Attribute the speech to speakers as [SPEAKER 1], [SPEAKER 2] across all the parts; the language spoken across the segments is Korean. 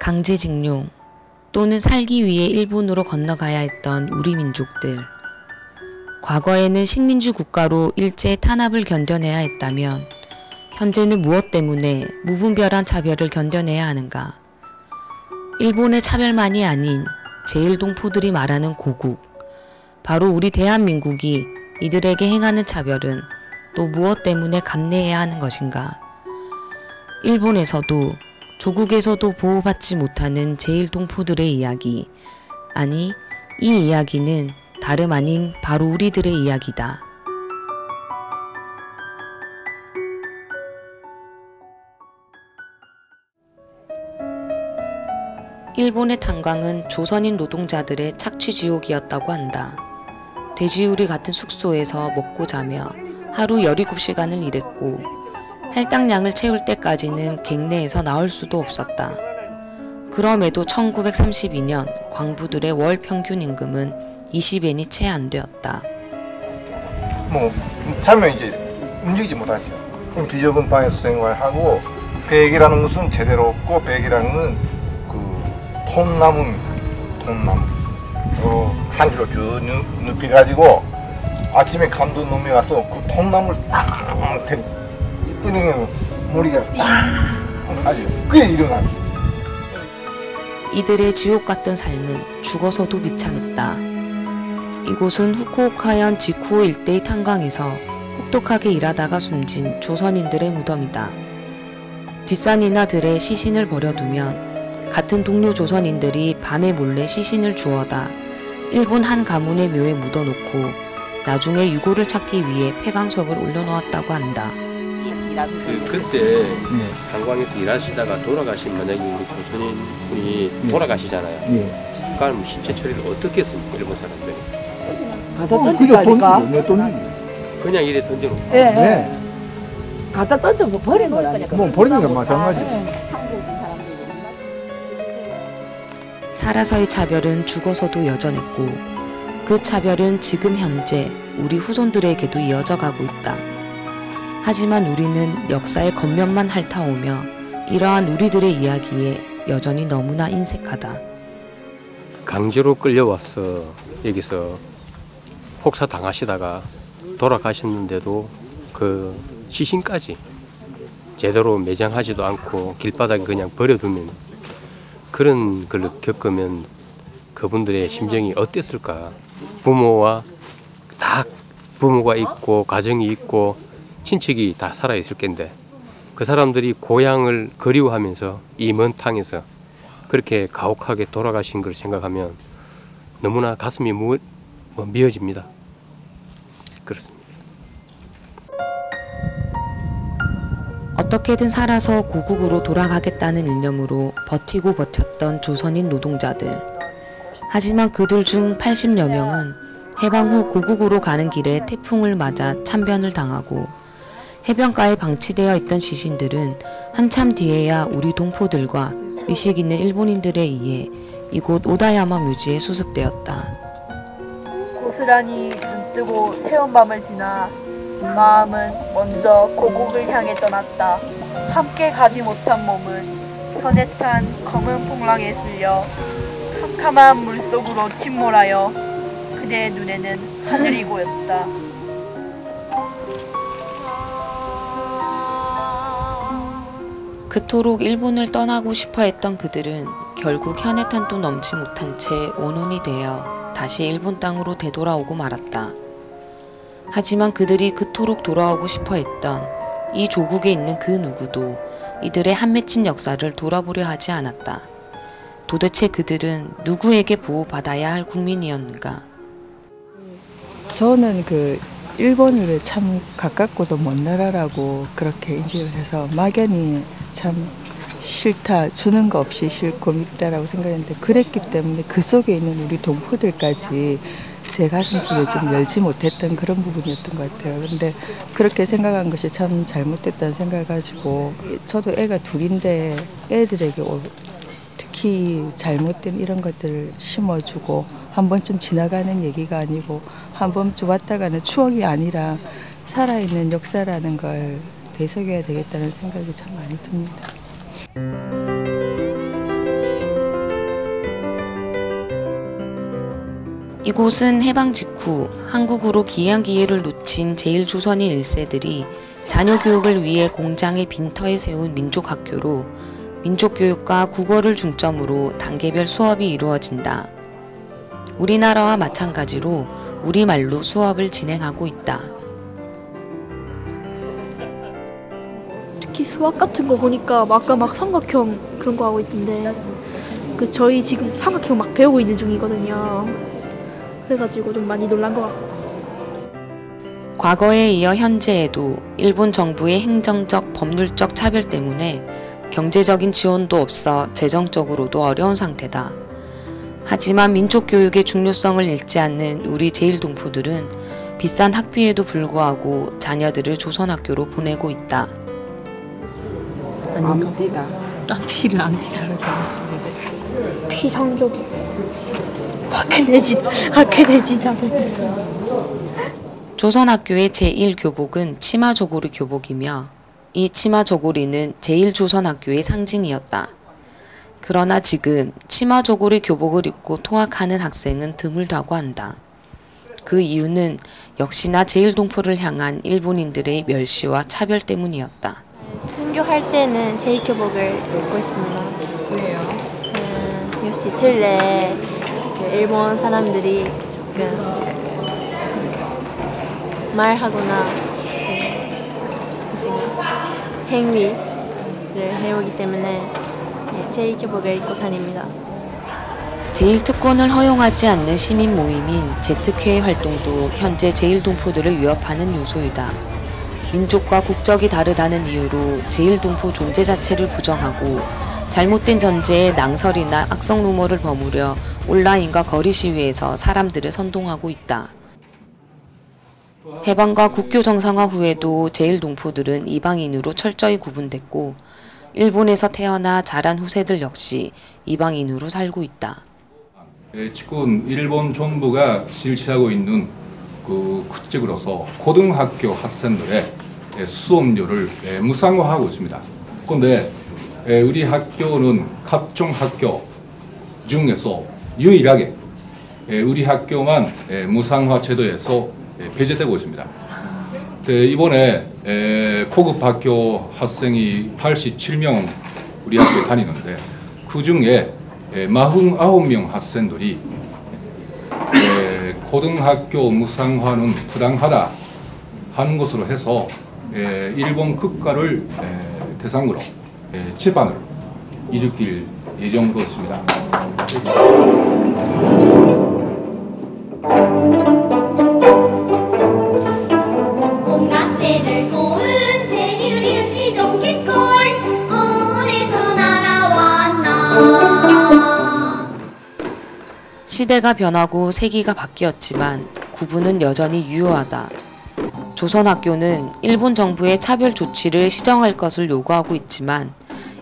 [SPEAKER 1] 강제징용 또는 살기 위해 일본으로 건너가야 했던 우리 민족들. 과거에는 식민지 국가로 일제 탄압을 견뎌내야 했다면 현재는 무엇 때문에 무분별한 차별을 견뎌내야 하는가? 일본의 차별만이 아닌 제1동포들이 말하는 고국, 바로 우리 대한민국이 이들에게 행하는 차별은 또 무엇 때문에 감내해야 하는 것인가? 일본에서도 조국에서도 보호받지 못하는 제1동포들의 이야기, 아니 이 이야기는 다름 아닌 바로 우리들의 이야기다. 일본의 탄광은 조선인 노동자들의 착취지옥이었다고 한다. 돼지우리 같은 숙소에서 먹고 자며 하루 17시간을 일했고 할당량을 채울 때까지는 갱내에서 나올 수도 없었다. 그럼에도 1932년 광부들의 월 평균 임금은 20엔이 채 안 되었다.
[SPEAKER 2] 자면 이제 움직이지 못하죠. 그럼 뒤적은 방에서 생활하고 백이라는 것은 제대로 없고 백이라는 그 통나무입니다. 통나무. 한 줄로 쭉 눕혀가지고 아침에 감도 놈이 와서 그 통나무를 딱 끊으면 머리가 딱 아주 그게 일어나요.
[SPEAKER 1] 이들의 지옥 같던 삶은 죽어서도 비참했다. 이곳은 후쿠오카현 지쿠오 일대의 탄광에서 혹독하게 일하다가 숨진 조선인들의 무덤이다. 뒷산이나 들에 시신을 버려두면 같은 동료 조선인들이 밤에 몰래 시신을 주워다 일본 한 가문의 묘에 묻어놓고 나중에 유골을 찾기 위해 폐광석을 올려놓았다고 한다.
[SPEAKER 3] 그때 탄광에서 일하시다가 돌아가신 만약에 우리 조선인 분이 돌아가시잖아요. 그럼 시체 처리를 어떻게 했습니까? 일본 사람들이?
[SPEAKER 4] 가서 던지니까.
[SPEAKER 3] 그냥 이래 던져놓고.
[SPEAKER 4] 네. 갖다 던져 버린 거라니까.
[SPEAKER 2] 버리는 건 마찬가지.
[SPEAKER 1] 살아서의 차별은 죽어서도 여전했고 그 차별은 지금 현재 우리 후손들에게도 이어져 가고 있다. 하지만 우리는 역사의 겉면만 핥아오며 이러한 우리들의 이야기에 여전히 너무나 인색하다.
[SPEAKER 3] 강제로 끌려와서 여기서 혹사 당하시다가 돌아가셨는데도 그 시신까지 제대로 매장하지도 않고 길바닥에 그냥 버려두면 그런 걸 겪으면 그분들의 심정이 어땠을까? 부모가 있고 가정이 있고 친척이 다 살아있을 텐데 그 사람들이 고향을 그리워하면서 이 먼 땅에서 그렇게 가혹하게 돌아가신 걸 생각하면 너무나 가슴이 미어집니다. 그렇습니다.
[SPEAKER 1] 어떻게든 살아서 고국으로 돌아가겠다는 일념으로 버티고 버텼던 조선인 노동자들. 하지만 그들 중 80여 명은 해방 후 고국으로 가는 길에 태풍을 맞아 참변을 당하고 해변가에 방치되어 있던 시신들은 한참 뒤에야 우리 동포들과 의식 있는 일본인들에 의해 이곳 오다야마 묘지에 수습되었다.
[SPEAKER 5] 고스란히 눈뜨고 새운 밤을 지나 마음은 먼저 고국을 향해 떠났다. 함께 가지 못한 몸은 현해탄 검은 풍랑에 쓸려 캄캄한 물속으로 침몰하여 그대의 눈에는 하늘이 보였다.
[SPEAKER 1] 그토록 일본을 떠나고 싶어 했던 그들은 결국 현해탄도 넘지 못한 채 원혼이 되어 다시 일본 땅으로 되돌아오고 말았다. 하지만 그들이 그토록 돌아오고 싶어 했던 이 조국에 있는 그 누구도 이들의 한 맺힌 역사를 돌아보려 하지 않았다. 도대체 그들은 누구에게 보호받아야 할 국민이었는가?
[SPEAKER 4] 저는 일본을 참 가깝고도 먼 나라라고 그렇게 인식을 해서 막연히 참 싫다, 주는 거 없이 싫고 밉다라고 생각했는데 그랬기 때문에 그 속에 있는 우리 동포들까지 제 가슴속에 좀 열지 못했던 그런 부분이었던 것 같아요. 근데 그렇게 생각한 것이 참 잘못됐다는 생각을 가지고 저도 애가 둘인데 애들에게 특히 잘못된 이런 것들을 심어주고 한 번쯤 지나가는 얘기가 아니고 한 번쯤 왔다 가는 추억이 아니라 살아있는 역사라는 걸 되새겨야 되겠다는 생각이 참 많이 듭니다.
[SPEAKER 1] 이곳은 해방 직후 한국으로 귀향 기회를 놓친 제1조선인 1세들이 자녀 교육을 위해 공장의 빈터에 세운 민족학교로 민족교육과 국어를 중점으로 단계별 수업이 이루어진다. 우리나라와 마찬가지로 우리말로 수업을 진행하고 있다.
[SPEAKER 5] 특히 수학 같은 거 보니까 아까 막 삼각형 그런 거 하고 있던데 저희 지금 삼각형 막 배우고 있는 중이거든요. 그래가지고 좀 많이 놀란 것 같고.
[SPEAKER 1] 과거에 이어 현재에도 일본 정부의 행정적, 법률적 차별 때문에 경제적인 지원도 없어 재정적으로도 어려운 상태다. 하지만 민족교육의 중요성을 잃지 않는 우리 제1동포들은 비싼 학비에도 불구하고 자녀들을 조선학교로 보내고 있다.
[SPEAKER 4] 암띠다. 암띠를 암띠라고 적었습니다.
[SPEAKER 5] 피상적이 학회내지다.
[SPEAKER 1] 조선학교의 제1교복은 치마저고리 교복이며 이 치마저고리는 제1조선학교의 상징이었다. 그러나 지금 치마저고리 교복을 입고 통학하는 학생은 드물다고 한다. 그 이유는 역시나 제1동포를 향한 일본인들의 멸시와 차별 때문이었다.
[SPEAKER 6] 등교할 때는 제2교복을 입고 있습니다.
[SPEAKER 4] 왜요?
[SPEAKER 6] 요시 틀에 일본 사람들이 조금 말하거나 행위를 해오기 때문에 제2교복을 입고 다닙니다.
[SPEAKER 1] 제1특권을 허용하지 않는 시민 모임인 제특회의 활동도 현재 제1동포들을 위협하는 요소이다. 민족과 국적이 다르다는 이유로 제1동포 존재 자체를 부정하고 잘못된 전제에 낭설이나 악성 루머를 버무려 온라인과 거리 시위에서 사람들을 선동하고 있다. 해방과 국교 정상화 후에도 제1동포들은 이방인으로 철저히 구분됐고 일본에서 태어나 자란 후세들 역시 이방인으로 살고 있다.
[SPEAKER 7] 지금 일본 정부가 실시하고 있는 그 국적으로서 고등학교 학생들의 수업료를 무상화하고 있습니다. 그런데 우리 학교는 각종 학교 중에서 유일하게 우리 학교만 무상화 제도에서 배제되고 있습니다. 이번에 고급 학교 학생이 87명 우리 학교에 다니는데 그 중에 49명 학생들이 고등학교 무상화는 부당하다 하는 것으로 해서 일본 국가를 대상으로 재판을 일으킬 예정으로 있습니다.
[SPEAKER 8] 온갖 새들 고운 새기를 잃은 지종개꼴 어디서 날아왔나.
[SPEAKER 1] 시대가 변하고 세기가 바뀌었지만 구분은 여전히 유효하다. 조선학교는 일본 정부의 차별 조치를 시정할 것을 요구하고 있지만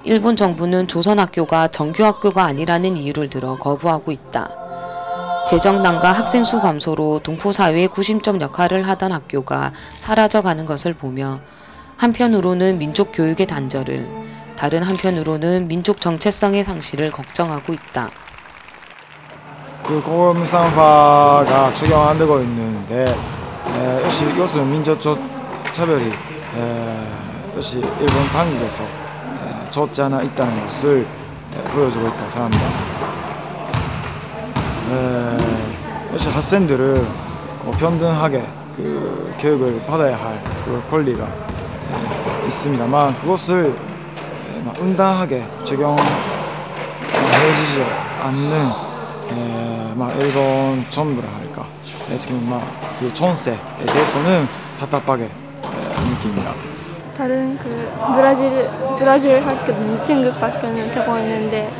[SPEAKER 1] 일본 정부는 조선학교가 정규학교가 아니라는 이유를 들어 거부하고 있다. 재정난과 학생 수 감소로 동포사회의 구심점 역할을 하던 학교가 사라져가는 것을 보며 한편으로는 민족 교육의 단절을, 다른 한편으로는 민족 정체성의 상실을 걱정하고 있다.
[SPEAKER 9] 국어 무상화가 적용되고 있는데 역시 이것은 민족적 차별이 역시 일본 당국에서 좋지 않아 있다는 것을 보여주고 있다고 생각합니다. 역시 학생들은 평등하게 그 교육을 받아야 할 그 권리가 있습니다만 그것을 응당하게 적용해주지 않는 일본 정부라 할까 지금 그 정세에 대해서는 답답하게 느낍니다.
[SPEAKER 5] 다른 브라질 학교 미승급 학교는 되고 있는데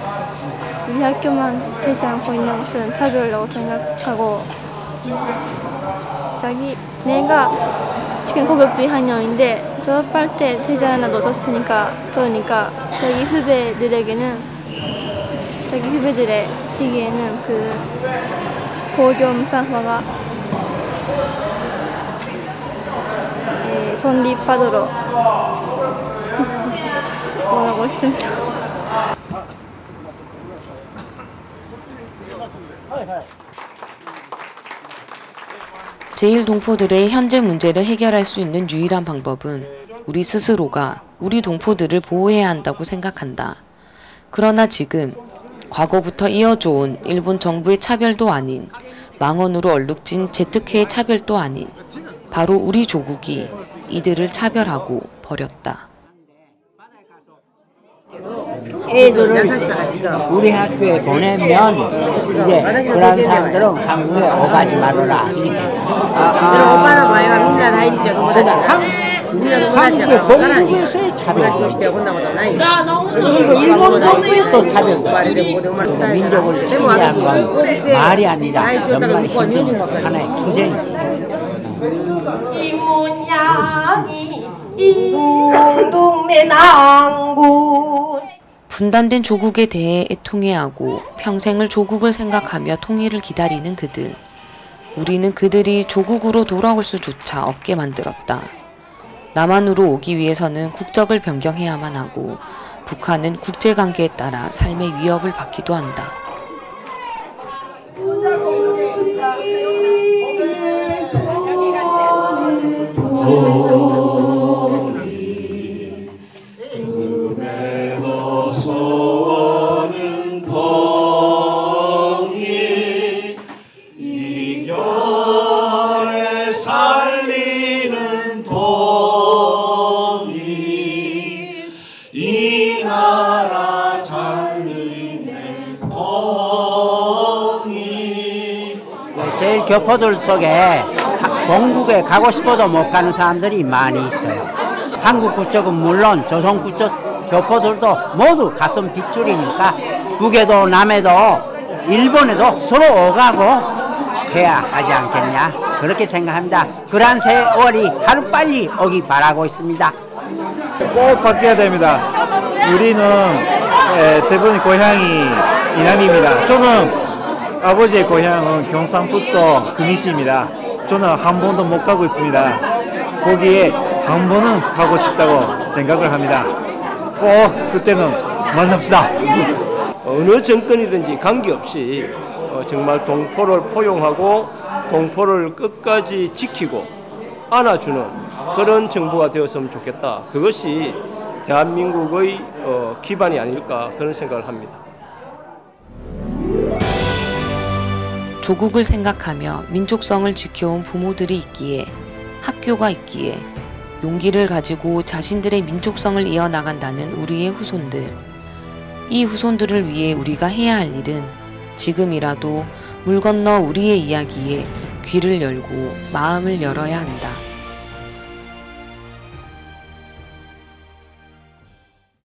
[SPEAKER 5] 우리 학교만 되지 않고 있는 것은 차별이라고 생각하고 내가 지금 고급 2학년인데 졸업할 때 되지 않아 늦었으니까 자기 후배들의 시기에는 그 고교 무상화가 성립하도록 원하고 있습니다.
[SPEAKER 1] 제1동포들의 현재 문제를 해결할 수 있는 유일한 방법은 우리 스스로가 우리 동포들을 보호해야 한다고 생각한다. 그러나 지금 과거부터 이어져 온 일본 정부의 차별도 아닌 망언으로 얼룩진 재특회의 차별도 아닌 바로 우리 조국이 이들을 차별하고 버렸다.
[SPEAKER 10] 애들을 우리 학교에 보내면 이제 그런 사람들은 한국에 오가지 말아라 이렇게. 한국의 본국에서의 차별. 그리고 일본 정부의 또 차별. 민족을 침해한 건 말이 아니라 정말 힘든 하나의 투쟁이지.
[SPEAKER 8] 동동네 남구
[SPEAKER 1] 분단된 조국에 대해 애통해하고 평생을 조국을 생각하며 통일을 기다리는 그들. 우리는 그들이 조국으로 돌아올 수조차 없게 만들었다. 남한으로 오기 위해서는 국적을 변경해야만 하고 북한은 국제관계에 따라 삶의 위협을 받기도 한다.
[SPEAKER 10] 제일 교포들 속에 본국에 가고 싶어도 못 가는 사람들이 많이 있어요. 한국 국적은 물론 조선 국적 교포들도 모두 같은 빗줄이니까 북에도 남에도 일본에도 서로 오가고 해야 하지 않겠냐 그렇게 생각합니다. 그러한 세월이 하루빨리 오기 바라고 있습니다.
[SPEAKER 9] 꼭 바뀌어야 됩니다. 우리는 대부분 고향이 이남입니다. 저는 아버지의 고향은 경상북도 금이시입니다. 저는 한 번도 못 가고 있습니다. 거기에 한 번은 가고 싶다고 생각을 합니다. 꼭 그때는 만납시다.
[SPEAKER 11] 어느 정권이든지 관계없이 정말 동포를 포용하고 동포를 끝까지 지키고 안아주는 그런 정부가 되었으면 좋겠다. 그것이 대한민국의 기반이 아닐까 그런 생각을 합니다.
[SPEAKER 1] 조국을 생각하며 민족성을 지켜온 부모들이 있기에 학교가 있기에 용기를 가지고 자신들의 민족성을 이어나간다는 우리의 후손들. 이 후손들을 위해 우리가 해야 할 일은 지금이라도 물 건너 우리의 이야기에 귀를 열고 마음을 열어야 한다.